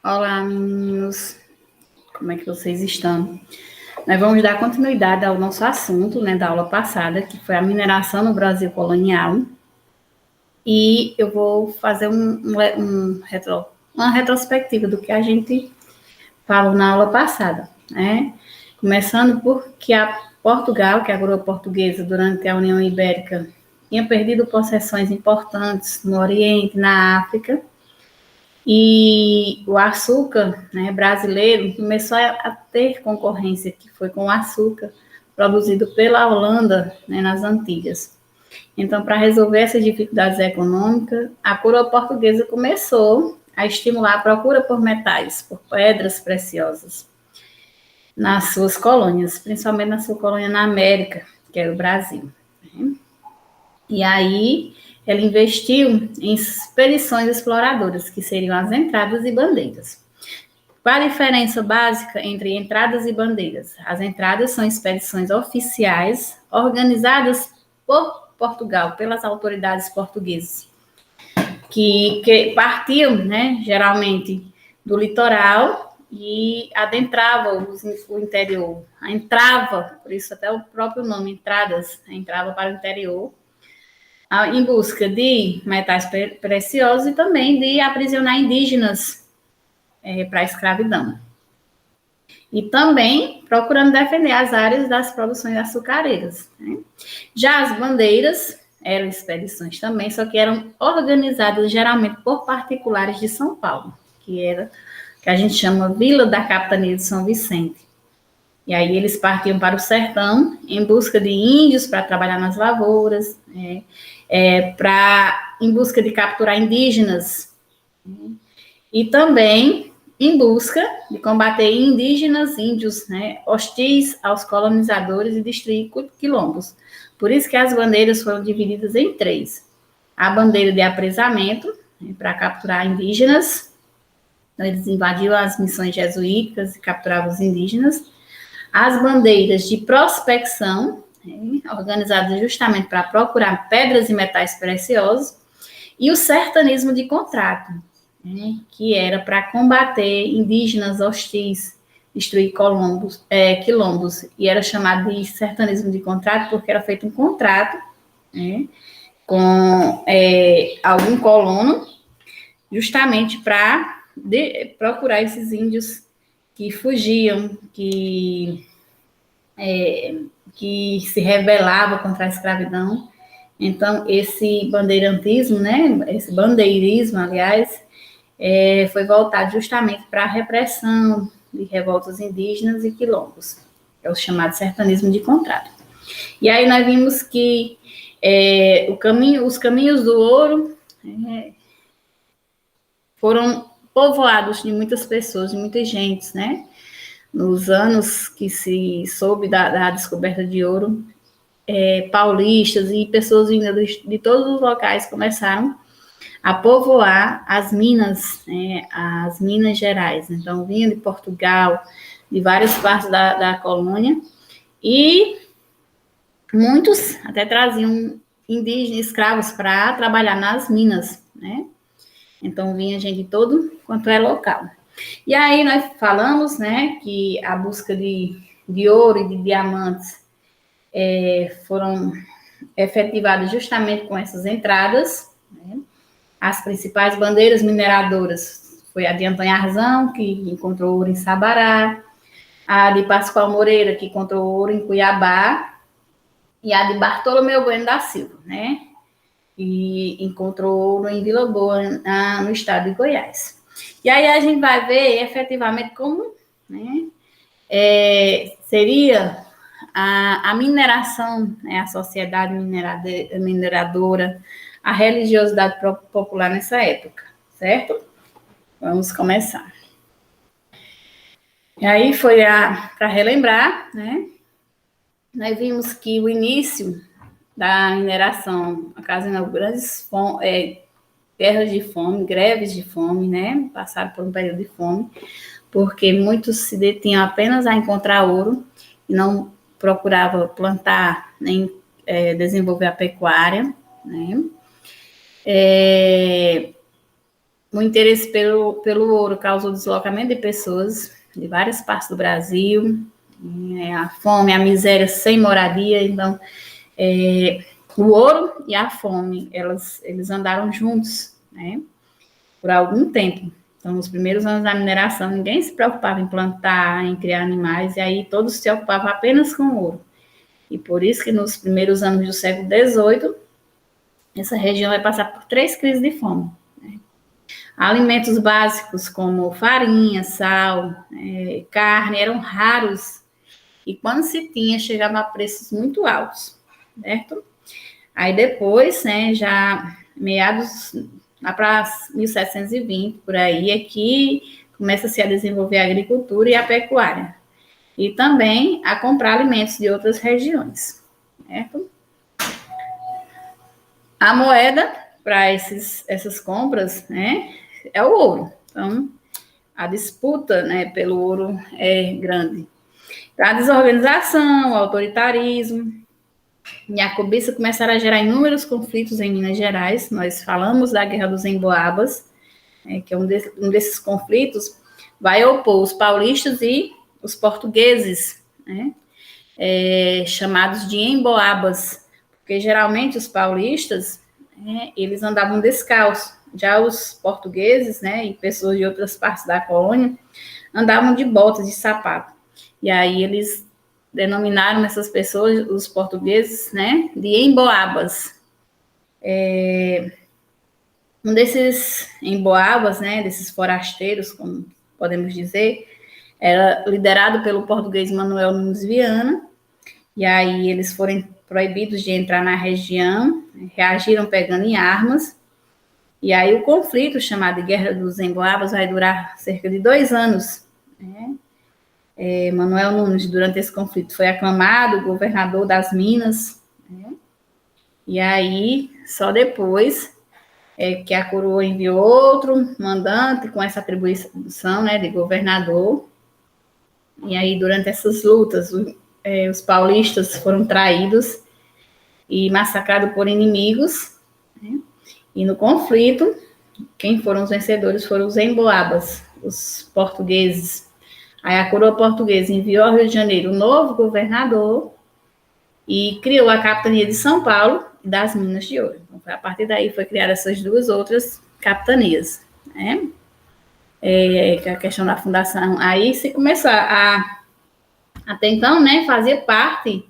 Olá, meninos. Como é que vocês estão? Nós vamos dar continuidade ao nosso assunto, né, da aula passada, que foi a mineração no Brasil colonial. E eu vou fazer uma retrospectiva do que a gente falou na aula passada, né? Começando porque a Portugal, que é a coroa portuguesa, durante a União Ibérica, tinha perdido possessões importantes no Oriente, na África. E o açúcar, né, brasileiro começou a ter concorrência, que foi com o açúcar produzido pela Holanda, né, nas Antilhas. Então, para resolver essas dificuldades econômicas, a coroa portuguesa começou a estimular a procura por metais, por pedras preciosas, nas suas colônias, principalmente na sua colônia na América, que era o Brasil. E aí ela investiu em expedições exploradoras, que seriam as entradas e bandeiras. Qual a diferença básica entre entradas e bandeiras? As entradas são expedições oficiais organizadas por Portugal, pelas autoridades portuguesas, que partiam, né, geralmente, do litoral e adentravam o interior. Entrava, por isso até o próprio nome, entradas, entrava para o interior, em busca de metais preciosos e também de aprisionar indígenas para a escravidão. E também procurando defender as áreas das produções açucareiras. Né? Já as bandeiras eram expedições também, só que eram organizadas geralmente por particulares de São Paulo, que a gente chama Vila da Capitania de São Vicente. E aí eles partiam para o sertão em busca de índios para trabalhar nas lavouras, em busca de capturar indígenas, e também em busca de combater indígenas, índios, né, hostis aos colonizadores e destruir quilombos. Por isso que as bandeiras foram divididas em três. A bandeira de apresamento, né, para capturar indígenas, então eles invadiam as missões jesuíticas e capturavam os indígenas. As bandeiras de prospecção, né, organizadas justamente para procurar pedras e metais preciosos, e o sertanismo de contrato, né, que era para combater indígenas hostis, destruir quilombos, e era chamado de sertanismo de contrato porque era feito um contrato, né, com algum colono, justamente para procurar esses índios que fugiam, que se rebelava contra a escravidão. Então, esse bandeirantismo, né, esse bandeirismo, aliás, foi voltado justamente para a repressão de revoltas indígenas e quilombos, é o chamado sertanismo de contrato. E aí nós vimos que os caminhos do ouro foram povoados de muitas pessoas, de muitas gentes, né? Nos anos que se soube da descoberta de ouro, paulistas e pessoas vindas de todos os locais começaram a povoar as Minas, né, as Minas Gerais. Então, vinha de Portugal, de várias partes da colônia, e muitos até traziam indígenas, escravos, para trabalhar nas minas, né? Então, vinha gente de todo quanto é local. E aí nós falamos, né, que a busca de ouro e de diamantes foram efetivadas justamente com essas entradas, né? As principais bandeiras mineradoras foi a de Antônio Arzão, que encontrou ouro em Sabará, a de Pascoal Moreira, que encontrou ouro em Cuiabá, e a de Bartolomeu Bueno da Silva, né? E encontrou ouro em Vila Boa, no estado de Goiás. E aí a gente vai ver efetivamente como, né, seria a mineração, né, a sociedade mineradora, a religiosidade popular nessa época, certo? Vamos começar. E aí foi para relembrar, né? Nós vimos que o início da mineração ocasionou grandes guerras de fome, greves de fome, né? Passaram por um período de fome, porque muitos se detinham apenas a encontrar ouro e não procuravam plantar nem desenvolver a pecuária, né? O interesse pelo ouro causou deslocamento de pessoas de várias partes do Brasil, a fome, a miséria sem moradia. Então, o ouro e a fome, eles andaram juntos, né, por algum tempo. Então, nos primeiros anos da mineração, ninguém se preocupava em plantar, em criar animais, e aí todos se ocupavam apenas com o ouro. E por isso que nos primeiros anos do século XVIII, essa região vai passar por 3 crises de fome. Alimentos básicos como farinha, sal, carne eram raros, e quando se tinha, chegava a preços muito altos, certo? Aí depois, né, já meados lá para 1720, por aí, é que começa-se a desenvolver a agricultura e a pecuária. E também a comprar alimentos de outras regiões, certo? A moeda para essas compras, né, é o ouro. Então, a disputa, né, pelo ouro é grande. A desorganização, o autoritarismo e a cobiça começaram a gerar inúmeros conflitos em Minas Gerais. Nós falamos da Guerra dos Emboabas, que é um desses conflitos, vai opor os paulistas e os portugueses, né, chamados de emboabas, porque geralmente os paulistas, eles andavam descalços. Já os portugueses, né, e pessoas de outras partes da colônia, andavam de botas, de sapato. E aí eles denominaram essas pessoas, os portugueses, né, de emboabas. Um desses emboabas, né, desses forasteiros, como podemos dizer, era liderado pelo português Manuel Nunes Viana, e aí eles foram proibidos de entrar na região, reagiram pegando em armas, e aí o conflito, chamado de Guerra dos Emboabas, vai durar cerca de 2 anos, né? Manuel Nunes, durante esse conflito, foi aclamado governador das Minas, né? E aí, só depois que a coroa enviou outro mandante com essa atribuição, né, de governador. E aí, durante essas lutas, os paulistas foram traídos e massacrados por inimigos, né? E no conflito, quem foram os vencedores foram os emboabas, os portugueses. Aí a coroa portuguesa enviou ao Rio de Janeiro um novo governador e criou a capitania de São Paulo e das Minas de Ouro. Então, a partir daí foi criada essas 2 outras capitanias, né? A questão da fundação. Aí se começou até então, né, fazia parte,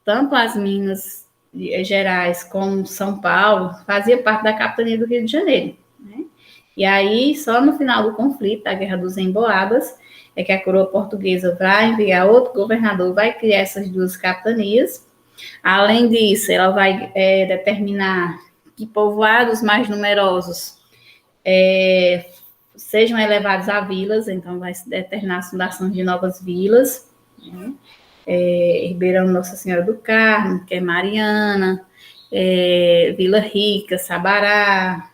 tanto as Minas Gerais como São Paulo, fazia parte da capitania do Rio de Janeiro, né? E aí, só no final do conflito, da Guerra dos Emboabas, é que a coroa portuguesa vai enviar outro governador, vai criar essas 2 capitanias. Além disso, ela vai determinar que povoados mais numerosos sejam elevados a vilas, então vai se determinar a fundação de novas vilas, né? Ribeirão Nossa Senhora do Carmo, que é Mariana, Vila Rica, Sabará,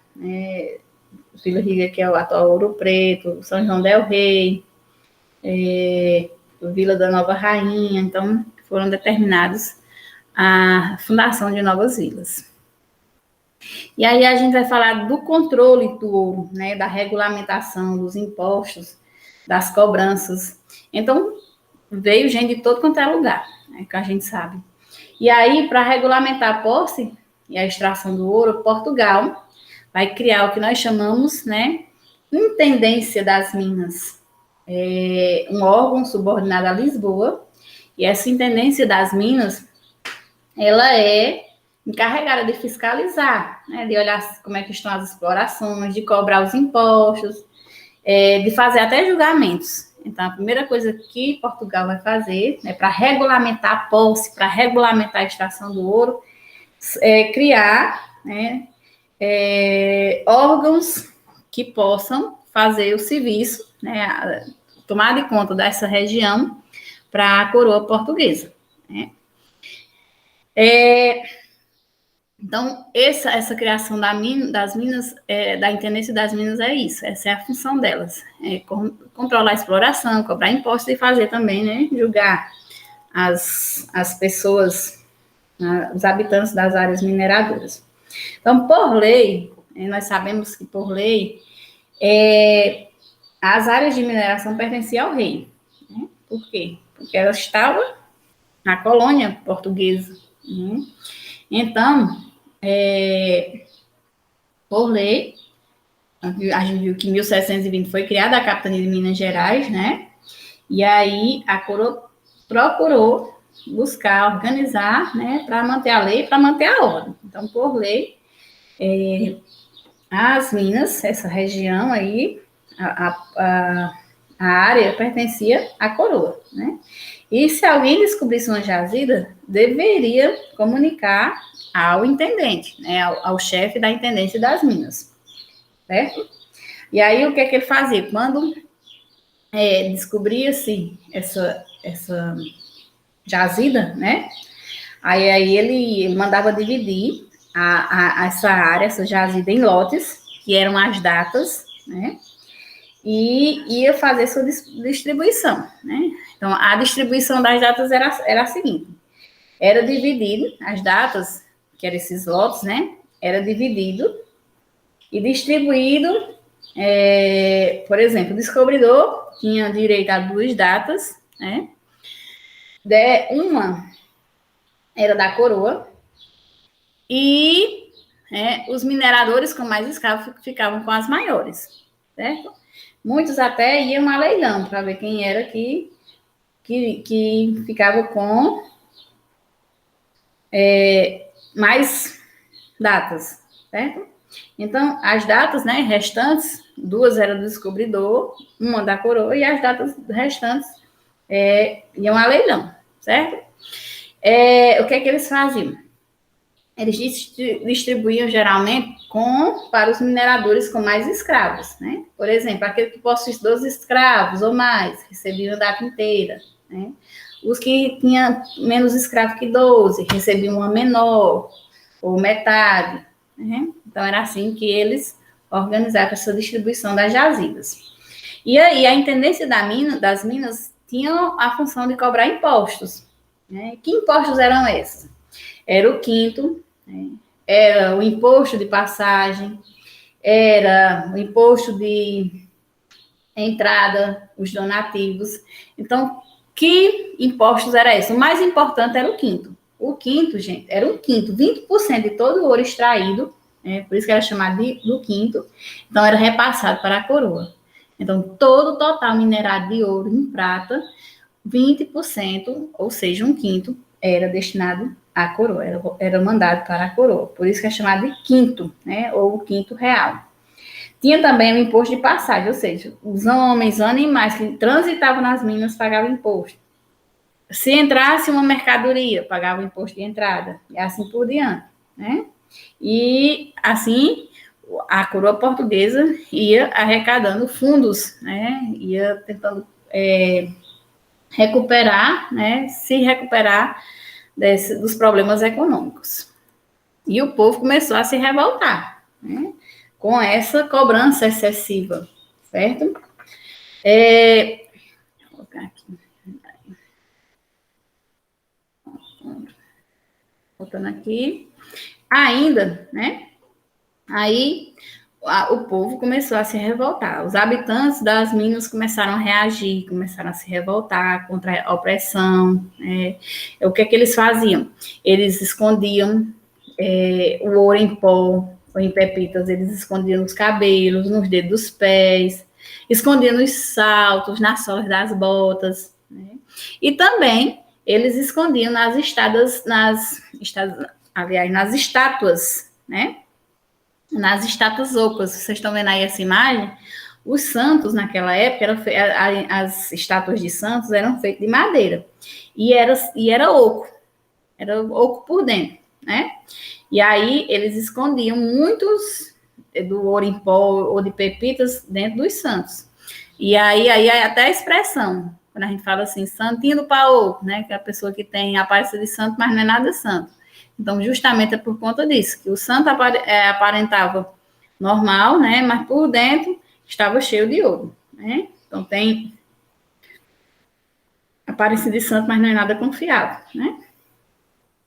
Vila Rica, que é o atual Ouro Preto, São João del Rei, Vila da Nova Rainha. Então, foram determinados a fundação de novas vilas. E aí a gente vai falar do controle do ouro, né, da regulamentação, dos impostos, das cobranças. Então, veio gente de todo quanto é lugar, né, que a gente sabe. E aí, para regulamentar a posse e a extração do ouro, Portugal vai criar o que nós chamamos, né, Intendência das Minas, um órgão subordinado a Lisboa, e essa Intendência das Minas, ela é encarregada de fiscalizar, né, de olhar como é que estão as explorações, de cobrar os impostos, de fazer até julgamentos. Então, a primeira coisa que Portugal vai fazer, né, para regulamentar a posse, para regulamentar a extração do ouro, é criar, né, órgãos que possam fazer o serviço, né, tomar de conta dessa região para a coroa portuguesa, né. Então, essa criação das minas, da Intendência das Minas é isso, essa é a função delas, controlar a exploração, cobrar impostos e fazer também, né, julgar as pessoas, os habitantes das áreas mineradoras. Então, por lei, nós sabemos que por lei, As áreas de mineração pertenciam ao rei. Né? Por quê? Porque ela estava na colônia portuguesa. Né? Então, por lei, a gente viu que em 1720 foi criada a capitania de Minas Gerais, né? E aí a coroa procurou buscar, organizar, né, para manter a lei, para manter a ordem. Então, por lei, as Minas, essa região aí, a área pertencia à coroa, né? E se alguém descobrisse uma jazida, deveria comunicar ao intendente, né, ao chefe da intendência das Minas, certo? E aí, o que é que ele fazia? Quando descobria-se essa jazida, né? Aí ele mandava dividir essa área, essa jazida, em lotes, que eram as datas, né? E ia fazer sua distribuição, né? Então, a distribuição das datas era a seguinte: era dividido, as datas, que eram esses lotes, né? Era dividido e distribuído, por exemplo, o descobridor tinha direito a 2 datas, né? Uma era da coroa, e os mineradores com mais escravos ficavam com as maiores, certo? Muitos até iam a leilão para ver quem era que ficava com mais datas, certo? Então, as datas, né, restantes, 2 eram do descobridor, uma da coroa, e as datas restantes iam a leilão, certo? O que é que eles faziam? Eles distribuíam geralmente para os mineradores com mais escravos, né? Por exemplo, aquele que possuísse 12 escravos ou mais, recebiam a data inteira, né? Os que tinham menos escravos que 12, recebiam uma menor, ou metade, né? Então, era assim que eles organizavam essa distribuição das jazidas. E aí, a intendência das minas tinha a função de cobrar impostos, né? Que impostos eram esses? Era o quinto, né? Era o imposto de passagem, era o imposto de entrada, os donativos. Então, que impostos era esse? O mais importante era o quinto. O quinto, gente, era um quinto, 20% de todo o ouro extraído, por isso que era chamado do quinto, então era repassado para a coroa. Então, todo o total minerado de ouro em prata, 20%, ou seja, um quinto, era destinado à coroa, era mandado para a coroa. Por isso que é chamado de quinto, né? Ou o quinto real. Tinha também o imposto de passagem, ou seja, os homens, animais que transitavam nas minas pagavam imposto. Se entrasse uma mercadoria, pagava o imposto de entrada, e assim por diante, né? E assim a coroa portuguesa ia arrecadando fundos, né? Ia tentando recuperar, né? Se recuperar dos problemas econômicos. E o povo começou a se revoltar, né? Com essa cobrança excessiva, certo? Vou colocar aqui. Voltando aqui. Ainda, né? Aí o povo começou a se revoltar. Os habitantes das minas começaram a reagir, começaram a se revoltar contra a opressão. O que é que eles faziam? Eles escondiam o ouro em pó, ou em pepitas, eles escondiam nos cabelos, nos dedos dos pés, escondiam nos saltos, nas solas das botas, né? E também eles escondiam nas estátuas, né? Nas estátuas ocas. Vocês estão vendo aí essa imagem? Os santos, naquela época, as estátuas de santos eram feitas de madeira. E era oco. Era oco por dentro, né? E aí eles escondiam muitos do ouro em pó ou de pepitas dentro dos santos. E aí até a expressão, quando a gente fala assim, santinho do pau, né? Que é a pessoa que tem aparência de santo, mas não é nada santo. Então, justamente é por conta disso, que o santo aparentava normal, né? Mas por dentro estava cheio de ouro, né? Então, tem aparência de santo, mas não é nada confiável, né?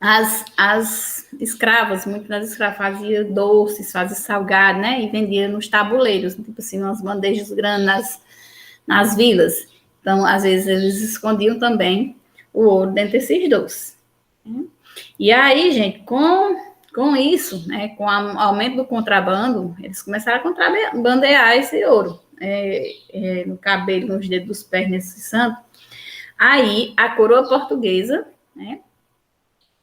as escravas, muitas das escravas faziam doces, faziam salgado, né? E vendiam nos tabuleiros, tipo assim, umas bandejas grandes nas vilas. Então, às vezes, eles escondiam também o ouro dentro desses doces. E aí, gente, com isso, né, com o aumento do contrabando, eles começaram a contrabandear esse ouro no cabelo, nos dedos dos pés, nesse santo. Aí, a coroa portuguesa, né,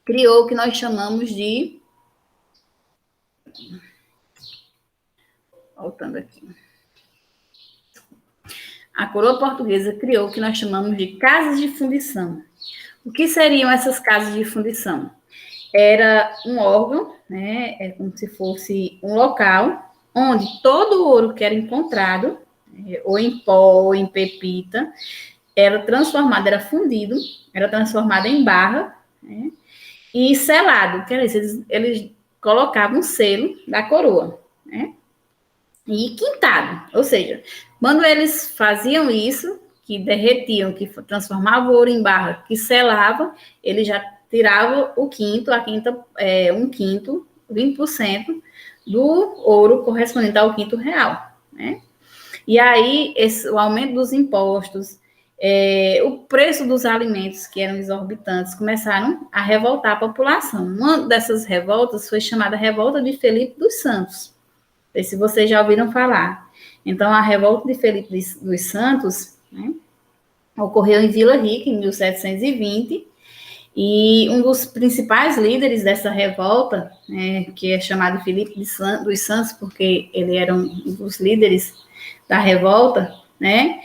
criou o que nós chamamos de... Voltando aqui. A coroa portuguesa criou o que nós chamamos de casas de fundição. O que seriam essas casas de fundição? Era um órgão, né, como se fosse um local, onde todo o ouro que era encontrado, ou em pó, ou em pepita, era transformado, era fundido, era transformado em barra, né, e selado, quer dizer, eles colocavam um selo da coroa, né, e quintado, ou seja, quando eles faziam isso, que derretiam, que transformavam o ouro em barra, que selava, eles já tiravam o quinto, um quinto, 20% do ouro correspondente ao quinto real, né? E aí, o aumento dos impostos, o preço dos alimentos, que eram exorbitantes, começaram a revoltar a população. Uma dessas revoltas foi chamada Revolta de Felipe dos Santos. Não sei se vocês já ouviram falar. Então, a revolta de Felipe dos Santos, né, ocorreu em Vila Rica, em 1720, e um dos principais líderes dessa revolta, né, que é chamado Felipe dos Santos, porque ele era um dos líderes da revolta, né,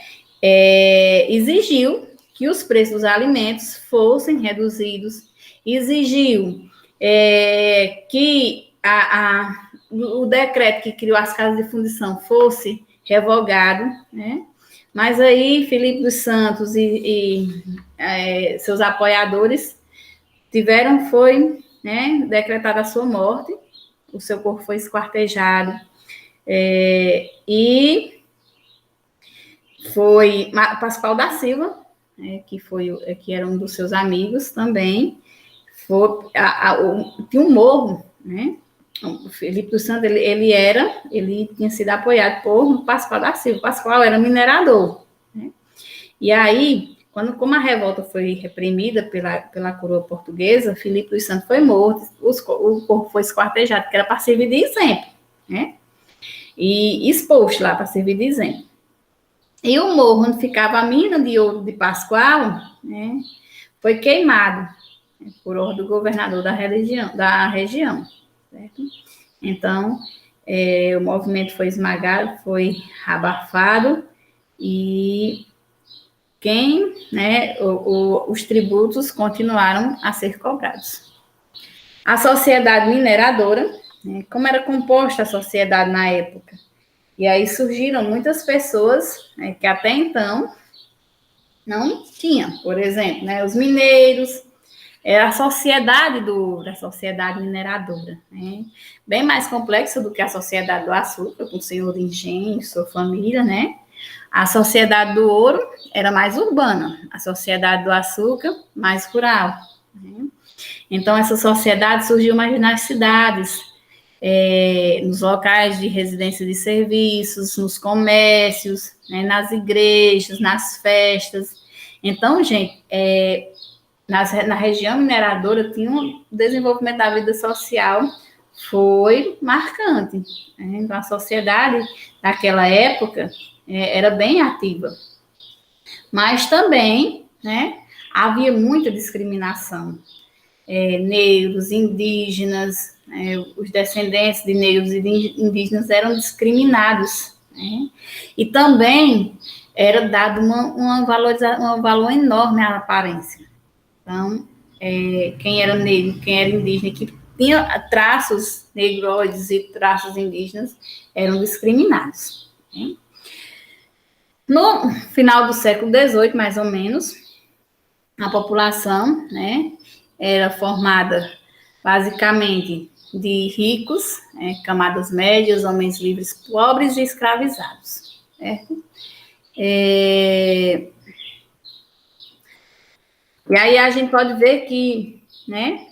exigiu que os preços dos alimentos fossem reduzidos, exigiu que o decreto que criou as casas de fundição fosse revogado, né? Mas aí Felipe dos Santos e seus apoiadores né, decretada a sua morte, o seu corpo foi esquartejado, e foi Pascoal da Silva, né, que era um dos seus amigos também, tinha um morro, né? O Felipe dos Santos, ele tinha sido apoiado por Pascoal da Silva. Pascoal era minerador, né? E aí, como a revolta foi reprimida pela coroa portuguesa, Felipe dos Santos foi morto, o corpo foi esquartejado, que era para servir de exemplo, né? E exposto lá para servir de exemplo. E o morro onde ficava a mina de ouro de Pascoal, né, foi queimado, né, por ordem do governador da região, certo? Então, o movimento foi esmagado, foi abafado, e os tributos continuaram a ser cobrados. A sociedade mineradora, né, como era composta a sociedade na época? E aí surgiram muitas pessoas, né, que até então não tinham, por exemplo, né, os mineiros, a sociedade da sociedade mineradora, né, bem mais complexa do que a sociedade do açúcar, com o senhor de engenho, sua família, né? A sociedade do ouro era mais urbana, a sociedade do açúcar mais rural, né? Então, essa sociedade surgiu mais nas cidades, nos locais de residência de serviços, nos comércios, né, nas igrejas, nas festas. Então, gente, na região mineradora tinha um desenvolvimento da vida social foi marcante, né? Então, a sociedade naquela época era bem ativa. Mas também, né, havia muita discriminação. Negros, indígenas, os descendentes de negros e de indígenas eram discriminados, né? E também era dado um valor enorme à aparência. Então, quem era negro, quem era indígena, que tinha traços negroides e traços indígenas, eram discriminados, né? No final do século XVIII, mais ou menos, a população, né, era formada basicamente de ricos, camadas médias, homens livres, pobres e escravizados, certo? E aí a gente pode ver que, né,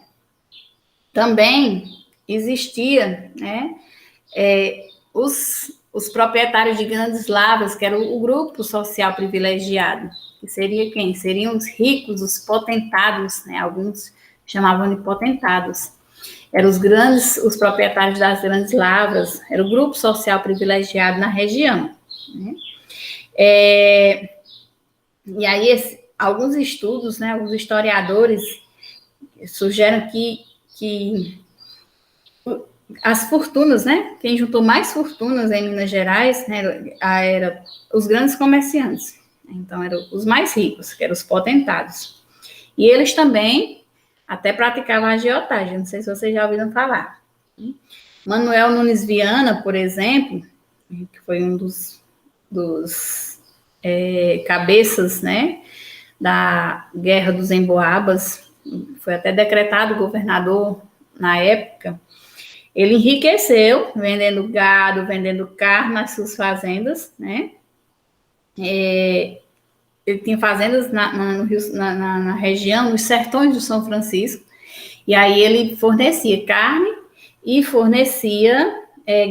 também existia, né, os proprietários de grandes lavras, que era o grupo social privilegiado, que seria quem? Seriam os ricos, os potentados, né, alguns chamavam de potentados. Eram os proprietários das grandes lavras, era o grupo social privilegiado na região, né? E aí, alguns estudos, né, alguns historiadores sugerem que as fortunas, né, quem juntou mais fortunas em Minas Gerais, né, era os grandes comerciantes. Então, eram os mais ricos, que eram os potentados. E eles também até praticavam a agiotagem, não sei se vocês já ouviram falar. Manuel Nunes Viana, por exemplo, que foi um dos cabeças, né, da Guerra dos Emboabas, foi até decretado governador na época. Ele enriqueceu vendendo gado, vendendo carne nas suas fazendas, né? Ele tinha fazendas na região, nos sertões do São Francisco, e aí ele fornecia carne e fornecia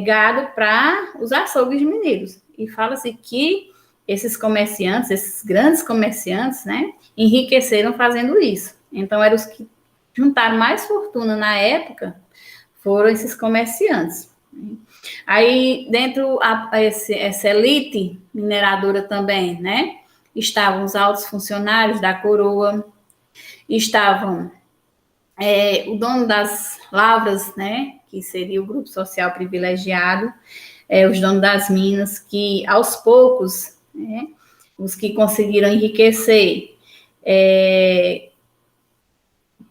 gado para os açougues mineiros. E fala-se que esses comerciantes, esses grandes comerciantes, né, enriqueceram fazendo isso. Então, eram os que juntaram mais fortuna na época, foram esses comerciantes. Aí, dentro essa elite mineradora também, né, estavam os altos funcionários da coroa, estavam o dono das lavras, né, que seria o grupo social privilegiado, os donos das minas, que aos poucos, né, os que conseguiram enriquecer,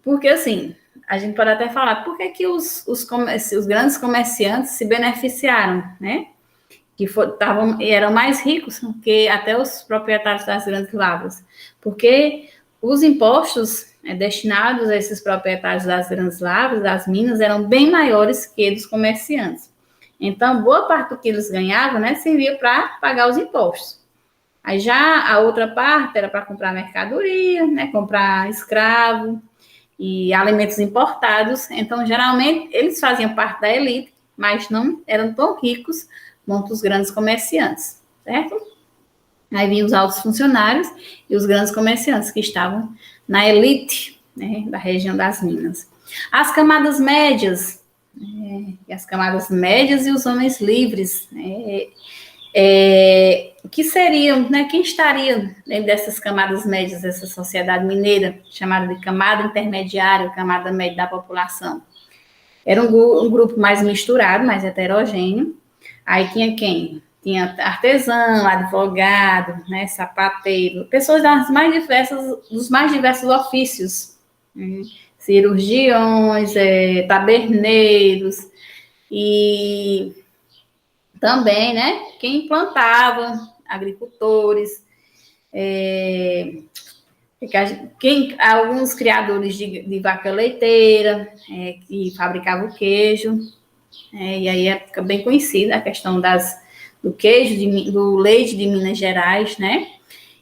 porque assim, a gente pode até falar, por que os grandes comerciantes se beneficiaram, né? Que eram mais ricos que até os proprietários das grandes lavras, porque os impostos destinados a esses proprietários das grandes lavras, das minas, eram bem maiores que dos comerciantes. Então, boa parte do que eles ganhavam, né, servia para pagar os impostos. Aí já a outra parte era para comprar mercadoria, né, comprar escravo e alimentos importados. Então, geralmente, eles faziam parte da elite, mas não eram tão ricos quanto os grandes comerciantes, certo? Aí vinham os altos funcionários e os grandes comerciantes que estavam na elite, né, da região das minas. As camadas médias, e os homens livres, que seriam, né, quem estaria dentro dessas camadas médias dessa sociedade mineira, chamada de camada intermediária, camada média da população? Era um grupo mais misturado, mais heterogêneo. Aí tinha quem? Tinha artesão, advogado, né, sapateiro, pessoas dos mais diversos ofícios, cirurgiões, taberneiros, e também, né, quem plantava, agricultores, alguns criadores de vaca leiteira, que fabricavam queijo, e aí fica bem conhecida a questão do queijo, do leite de Minas Gerais, né?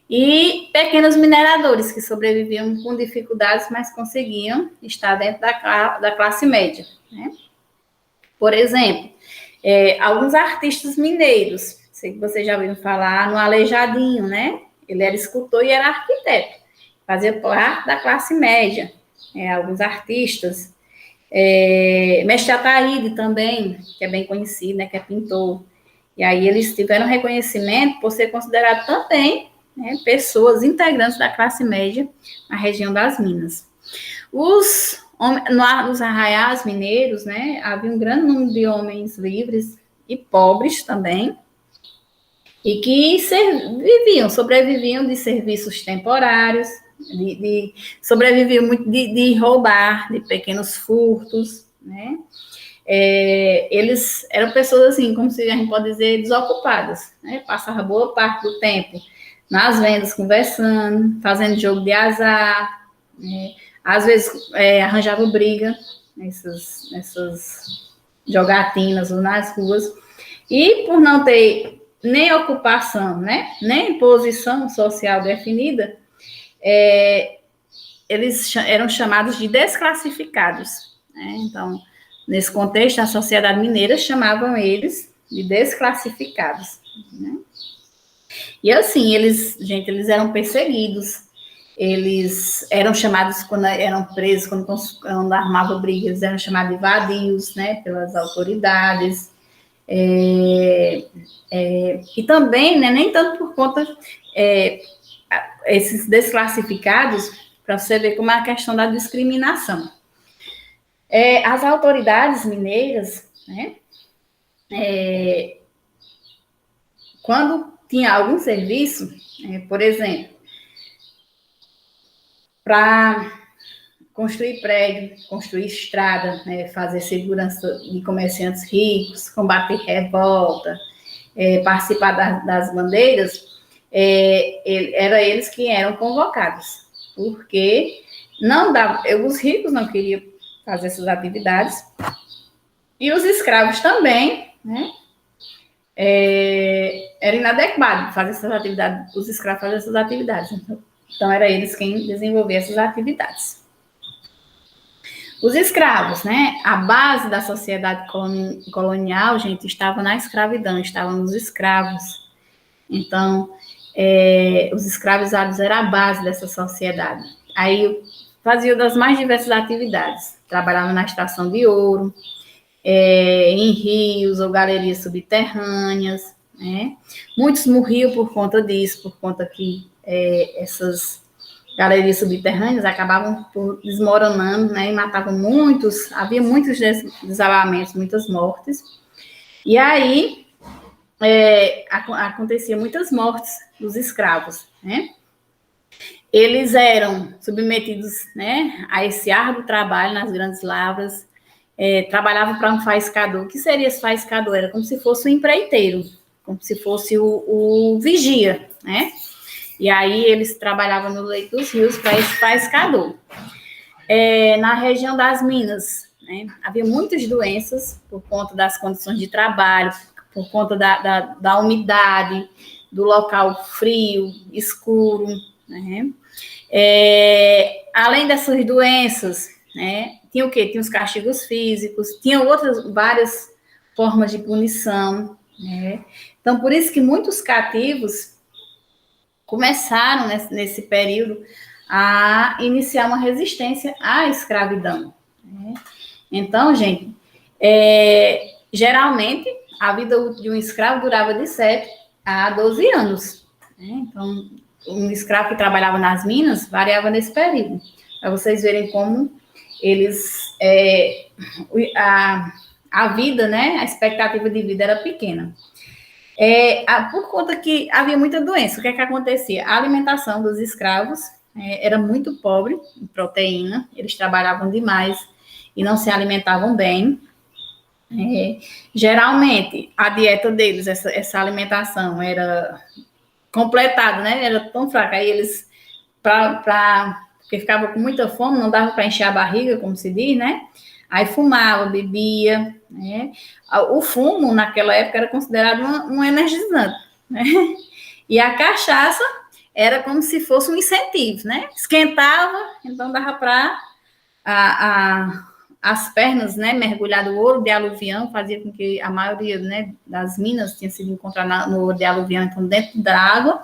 E pequenos mineradores que sobreviviam com dificuldades, mas conseguiam estar dentro da classe média, né? Por exemplo, alguns artistas mineiros, sei que vocês já ouviram falar no Aleijadinho, né? Ele era escultor e era arquiteto, fazia parte da classe média. Alguns artistas, Mestre Ataíde também, que é bem conhecido, né? Que é pintor. E aí eles tiveram reconhecimento por ser considerado também, né, pessoas integrantes da classe média na região das Minas. Nos arraiais mineiros, né, havia um grande número de homens livres e pobres também, e que sobreviviam de serviços temporários, sobreviviam muito de roubar, de pequenos furtos, né? Eles eram pessoas assim, como se a gente pode dizer, desocupadas, né? Passavam boa parte do tempo nas vendas, conversando, fazendo jogo de azar, né? Às vezes arranjavam briga nessas jogatinas ou nas ruas, e por não ter nem ocupação, né, nem posição social definida, eles eram chamados de desclassificados. né? Então, nesse contexto, a sociedade mineira chamavam eles de desclassificados, né? E assim, eles eram perseguidos, eles eram chamados, quando eram presos, quando armavam briga, eles eram chamados de vadios, né, pelas autoridades, e também, né, nem tanto por conta, esses desclassificados, para você ver como é a questão da discriminação. As autoridades mineiras, né, quando tinha algum serviço, por exemplo, para construir prédio, construir estrada, né, fazer segurança de comerciantes ricos, combater revolta, participar das bandeiras, era eles que eram convocados, porque não dava, os ricos não queriam fazer essas atividades, e os escravos também, né, era inadequado fazer essas atividades, os escravos faziam essas atividades, então era eles quem desenvolvia essas atividades. Os escravos, né? A base da sociedade colonial, gente, estava na escravidão, estavam nos escravos. Então, os escravizados eram a base dessa sociedade. Aí faziam das mais diversas atividades. Trabalhavam na extração de ouro, em rios ou galerias subterrâneas, né? Muitos morriam por conta disso, por conta que essas galerias subterrâneas acabavam por desmoronando, né, e matavam muitos, havia muitos desabamentos, muitas mortes, e aí acontecia muitas mortes dos escravos, né? Eles eram submetidos, né, a esse árduo trabalho nas grandes lavras, trabalhavam para um faiscador. O que seria esse faiscador? Era como se fosse o empreiteiro, como se fosse o vigia, né? E aí eles trabalhavam no leito dos rios para esse faiscador. Na região das minas, né, havia muitas doenças por conta das condições de trabalho, por conta da umidade, do local frio, escuro, né? Além dessas doenças, né, tinha o quê? Tinha os castigos físicos, tinha outras, várias formas de punição, né? Então, por isso que muitos cativos começaram nesse período a iniciar uma resistência à escravidão, né? Então, gente, geralmente a vida útil de um escravo durava de 7 a 12 anos, né? Então, um escravo que trabalhava nas minas variava nesse período, para vocês verem como eles, a vida, né, a expectativa de vida era pequena. Por conta que havia muita doença, o que é que acontecia? A alimentação dos escravos era muito pobre em proteína, eles trabalhavam demais e não se alimentavam bem. Geralmente, a dieta deles, essa alimentação era completada, né? Era tão fraca, aí eles, porque ficava com muita fome, não dava para encher a barriga, como se diz, né? Aí fumava, bebia, né? O fumo, naquela época, era considerado um energizante, né? E a cachaça era como se fosse um incentivo, né? Esquentava, então dava para as pernas, né, mergulhar no ouro de aluvião, fazia com que a maioria, né, das minas tinha sido encontrada no ouro de aluvião, então dentro da água.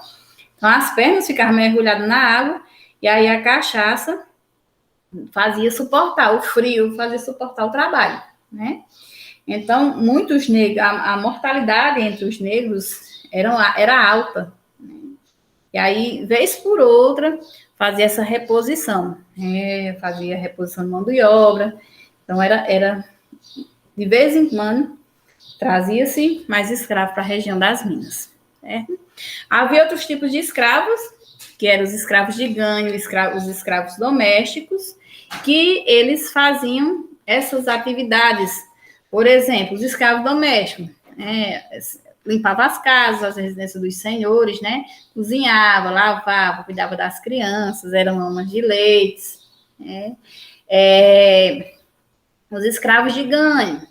Então as pernas ficavam mergulhadas na água, e aí a cachaça fazia suportar o frio, fazia suportar o trabalho, né? Então, muitos negros, a mortalidade entre os negros era alta, né? E aí, vez por outra, fazia essa reposição, fazia reposição de mão de obra. Então, era de vez em quando, trazia-se mais escravo para a região das minas, certo? Havia outros tipos de escravos, que eram os escravos de ganho, os escravos domésticos, que eles faziam essas atividades. Por exemplo, os escravos domésticos, limpavam as casas, as residências dos senhores, né? Cozinhava, lavava, cuidava das crianças, eram amas de leite, né? Os escravos de ganho,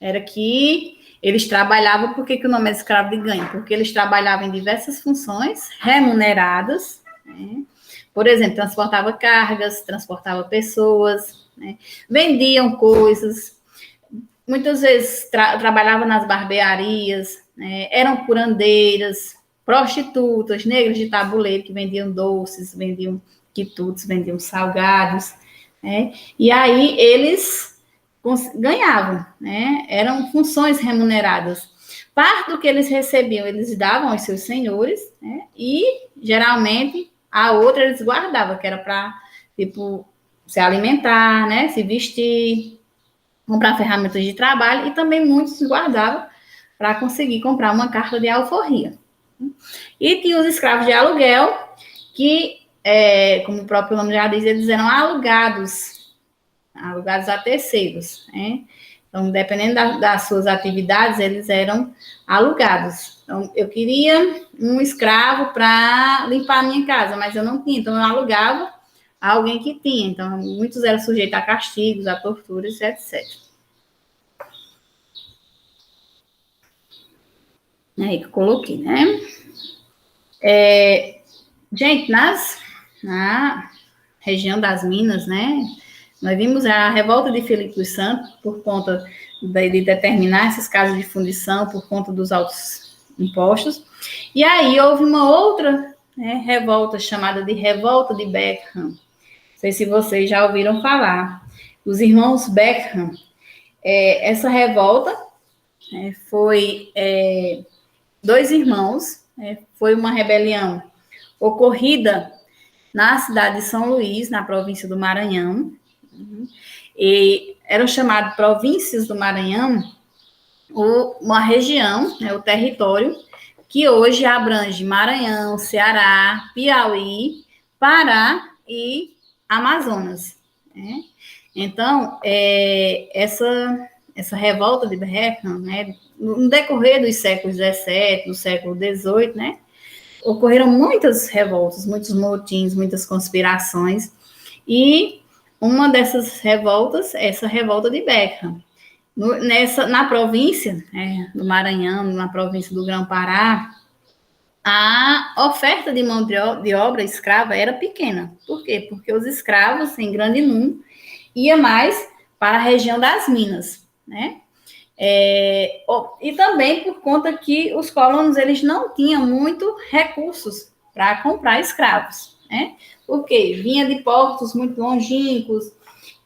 era que eles trabalhavam, por que o nome é escravo de ganho? Porque eles trabalhavam em diversas funções remuneradas, né? Por exemplo, transportava cargas, transportava pessoas, né? Vendiam coisas, muitas vezes trabalhavam nas barbearias, né? Eram curandeiras, prostitutas, negras de tabuleiro que vendiam doces, vendiam quitutes, vendiam salgados, né? E aí eles ganhavam, né? Eram funções remuneradas. Parte do que eles recebiam, eles davam aos seus senhores, né? E geralmente a outra eles guardavam, que era para, tipo, se alimentar, né? Se vestir, comprar ferramentas de trabalho, e também muitos guardavam para conseguir comprar uma carta de alforria. E tinha os escravos de aluguel, que, como o próprio nome já diz, eles eram alugados a terceiros, né? Então, dependendo das suas atividades, eles eram alugados. Então, eu queria um escravo para limpar a minha casa, mas eu não tinha, então eu alugava a alguém que tinha. Então, muitos eram sujeitos a castigos, a torturas, etc. Aí que eu coloquei, né? Gente, na região das Minas, né? Nós vimos a revolta de Filipe dos Santos por conta de determinar esses casos de fundição, por conta dos altos impostos. E aí houve uma outra, né, revolta chamada de Revolta de Beckham. Não sei se vocês já ouviram falar. Os irmãos Beckham. Essa revolta foi dois irmãos, foi uma rebelião ocorrida na cidade de São Luís, na província do Maranhão. E eram chamadas províncias do Maranhão uma região, né, o território, que hoje abrange Maranhão, Ceará, Piauí, Pará e Amazonas. Né? Então, essa revolta de Beckham, né, no decorrer dos séculos XVII, do século XVIII, né, ocorreram muitas revoltas, muitos motins, muitas conspirações, e uma dessas revoltas, essa revolta de Beckham. Na província do Maranhão, na província do Grão-Pará, a oferta de mão de obra escrava era pequena. Por quê? Porque os escravos, em grande número, iam mais para a região das Minas, né? E também por conta que os colonos eles não tinham muito recursos para comprar escravos, né? Porque vinha de portos muito longínquos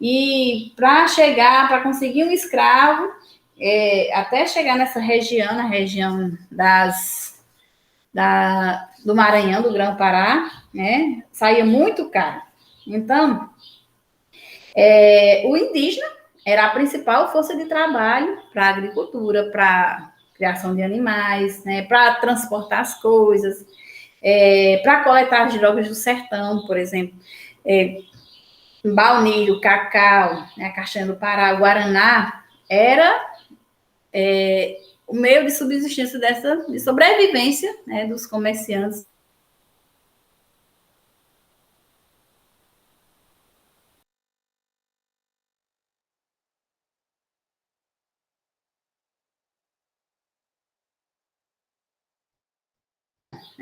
e para conseguir um escravo, até chegar nessa região, na região do Maranhão, do Grão-Pará, né? Saía muito caro. Então, o indígena era a principal força de trabalho para a agricultura, para criação de animais, né, para transportar as coisas, para coletar as drogas do sertão, por exemplo, baunilho, cacau, né, a castanha do Pará, guaraná, era o meio de subsistência de sobrevivência, né, dos comerciantes.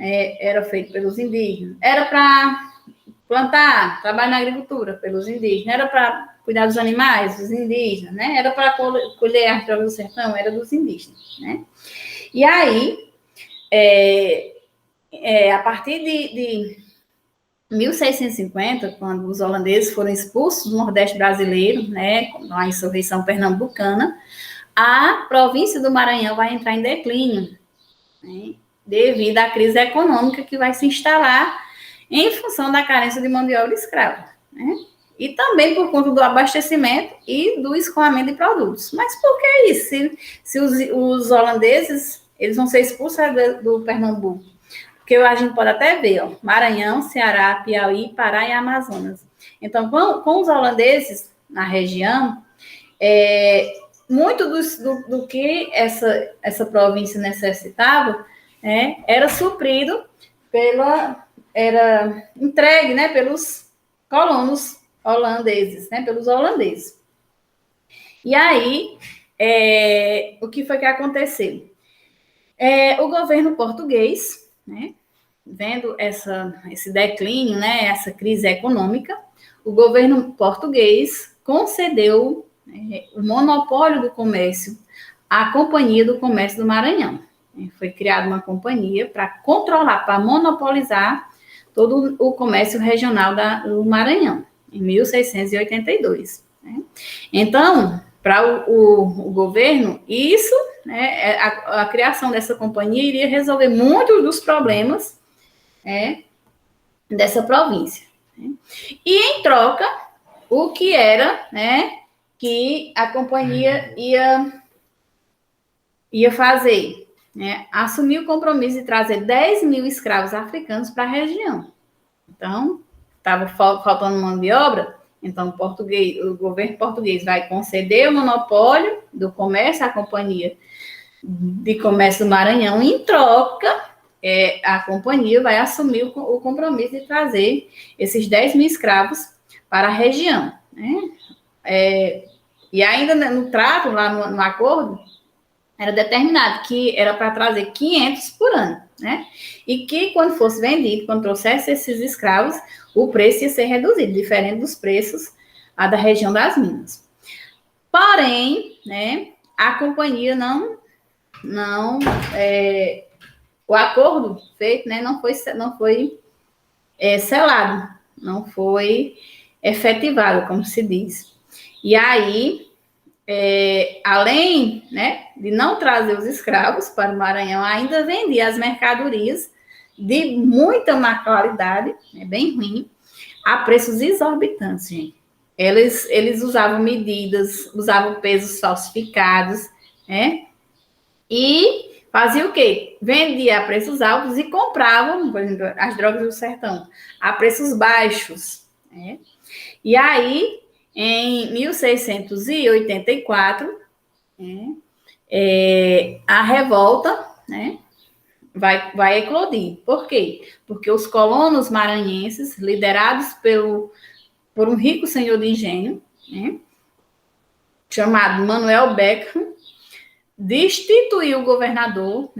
Era feito pelos indígenas. Era para plantar, trabalhar na agricultura pelos indígenas. Era para cuidar dos animais, dos indígenas, né? Era para colher as drogas do sertão, era dos indígenas, né? E aí, a partir de 1650, quando os holandeses foram expulsos do Nordeste brasileiro, né, na insurreição pernambucana, a província do Maranhão vai entrar em declínio, né, devido à crise econômica que vai se instalar em função da carência de mão de obra escrava, né? E também por conta do abastecimento e do escoamento de produtos. Mas por que isso? Se os holandeses eles vão ser expulsos do Pernambuco? Porque a gente pode até ver, ó, Maranhão, Ceará, Piauí, Pará e Amazonas. Então, com os holandeses na região, muito do que essa província necessitava, era suprido era entregue, né, pelos colonos holandeses, né, pelos holandeses. E aí, o que foi que aconteceu? O governo português, né, vendo esse declínio, né, essa crise econômica, o governo português concedeu o monopólio do comércio à Companhia do Comércio do Maranhão. Foi criada uma companhia para controlar, para monopolizar todo o comércio regional do Maranhão, em 1682. Então, para o governo, isso, a criação dessa companhia iria resolver muitos dos problemas dessa província. E, em troca, o que era, que a companhia ia fazer? Assumir o compromisso de trazer 10 mil escravos africanos para a região. Então, estava faltando mão de obra, então o governo português vai conceder o monopólio do comércio à Companhia de Comércio do Maranhão, e, em troca, a companhia vai assumir o compromisso de trazer esses 10 mil escravos para a região. E ainda no trato, lá no acordo, era determinado que era para trazer 500 por ano, e que quando fosse vendido, quando trouxesse esses escravos, o preço ia ser reduzido, diferente dos preços da região das Minas. Porém, a companhia o acordo feito, não foi selado, não foi efetivado, como se diz. E aí, além, de não trazer os escravos para o Maranhão, ainda vendia as mercadorias de muita má qualidade, bem ruim, a preços exorbitantes, gente. Eles usavam medidas, usavam pesos falsificados, e fazia o quê? Vendia a preços altos e compravam, por exemplo, as drogas do sertão, a preços baixos. E aí, em 1684, a revolta, vai eclodir. Por quê? Porque os colonos maranhenses, liderados por um rico senhor de engenho, chamado Manuel Beckham, destituiu o governador,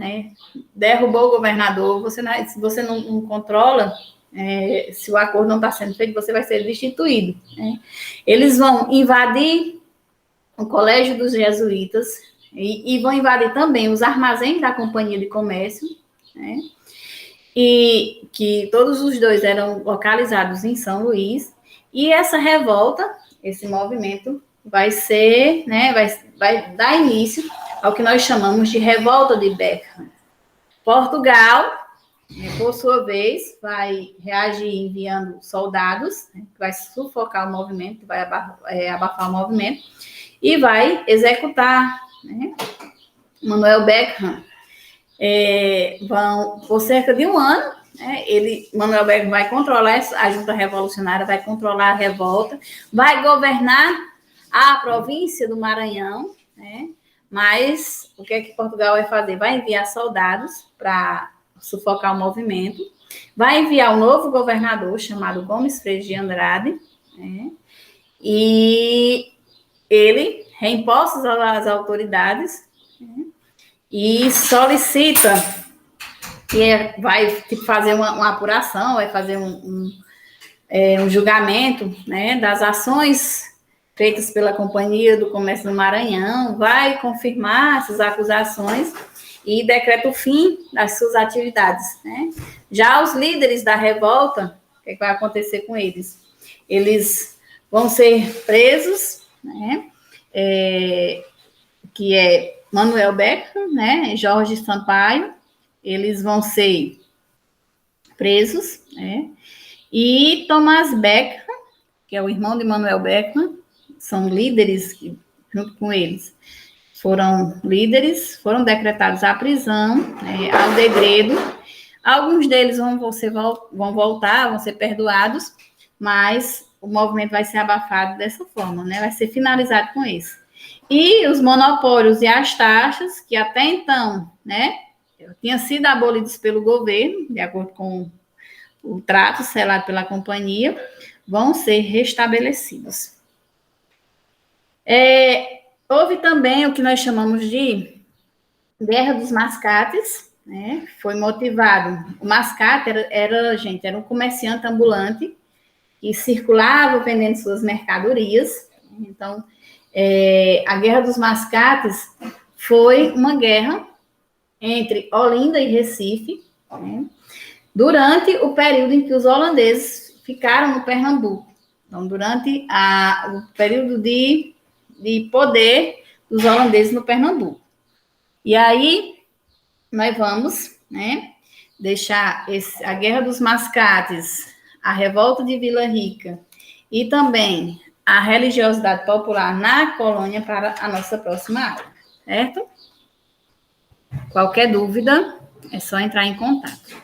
derrubou o governador. Se você não controla, se o acordo não está sendo feito, você vai ser destituído. Eles vão invadir o Colégio dos Jesuítas e vão invadir também os armazéns da Companhia de Comércio, e que todos os dois eram localizados em São Luís. E essa revolta, esse movimento, vai dar início ao que nós chamamos de Revolta de Beckham. Portugal, por sua vez, vai reagir enviando soldados, que vai sufocar o movimento, vai abafar o movimento, e vai executar Manuel Beckham. Por cerca de um ano, Manuel Beckham vai controlar a junta revolucionária, vai controlar a revolta, vai governar a província do Maranhão, mas o que é que Portugal vai fazer? Vai enviar soldados para sufocar o movimento, vai enviar um novo governador chamado Gomes Freire de Andrade, e ele reemposta as autoridades, e solicita que vai fazer uma apuração, vai fazer um julgamento, das ações feitas pela Companhia do Comércio do Maranhão, vai confirmar essas acusações e decreta o fim das suas atividades. Já os líderes da revolta, o que vai acontecer com eles? Eles vão ser presos, que é Manuel Beckham, Jorge Sampaio, eles vão ser presos, e Tomás Beckham, que é o irmão de Manuel Beckham, são líderes que, junto com eles, foram decretados à prisão, ao degredo. Alguns deles vão voltar, vão ser perdoados, mas o movimento vai ser abafado dessa forma, vai ser finalizado com isso. E os monopólios e as taxas, que até então, tinham sido abolidos pelo governo, de acordo com o trato selado pela companhia, vão ser restabelecidos. Houve também o que nós chamamos de Guerra dos Mascates, foi motivado. O mascate era um comerciante ambulante que circulava vendendo suas mercadorias, Então, a Guerra dos Mascates foi uma guerra entre Olinda e Recife, né, durante o período em que os holandeses ficaram no Pernambuco. Então, durante o período de poder dos holandeses no Pernambuco. E aí, nós vamos, né, deixar a Guerra dos Mascates, a Revolta de Vila Rica e também a religiosidade popular na colônia para a nossa próxima aula, certo? Qualquer dúvida, é só entrar em contato.